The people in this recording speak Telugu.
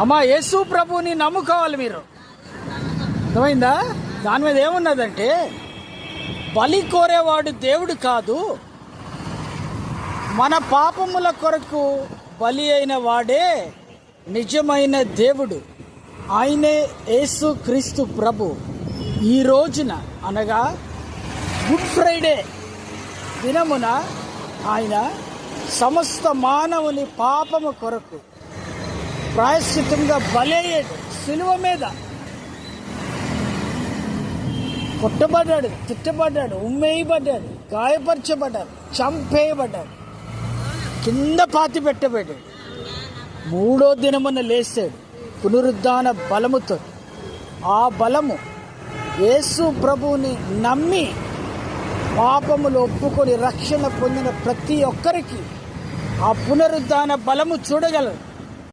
అమ్మా యేసు ప్రభుని నమ్ముకోవాలి మీరు. అర్థమైందా? దాని మీద ఏమున్నదంటే, బలి కోరేవాడు దేవుడు కాదు, మన పాపముల కొరకు బలి అయిన వాడే నిజమైన దేవుడు. ఆయనే యేసు క్రీస్తు ప్రభు. ఈ రోజున అనగా గుడ్ ఫ్రైడే దినమున ఆయన సమస్త మానవుని పాపము కొరకు ప్రాయశ్చిత్తంగా బలి అయ్యాడు. శిలువ మీద కొట్టబడ్డాడు, తిట్టబడ్డాడు, ఉమ్మేయబడ్డాడు, గాయపరచబడ్డాడు, చంపేయబడ్డాడు, కింద పాతి పెట్టబడ్డాడు. మూడో దినమున లేచాడు పునరుద్ధాన బలముతో. ఆ బలము యేసు ప్రభువుని నమ్మి పాపములు ఒప్పుకొని రక్షణ పొందిన ప్రతి ఒక్కరికి ఆ పునరుద్ధాన బలము చూడగలరు.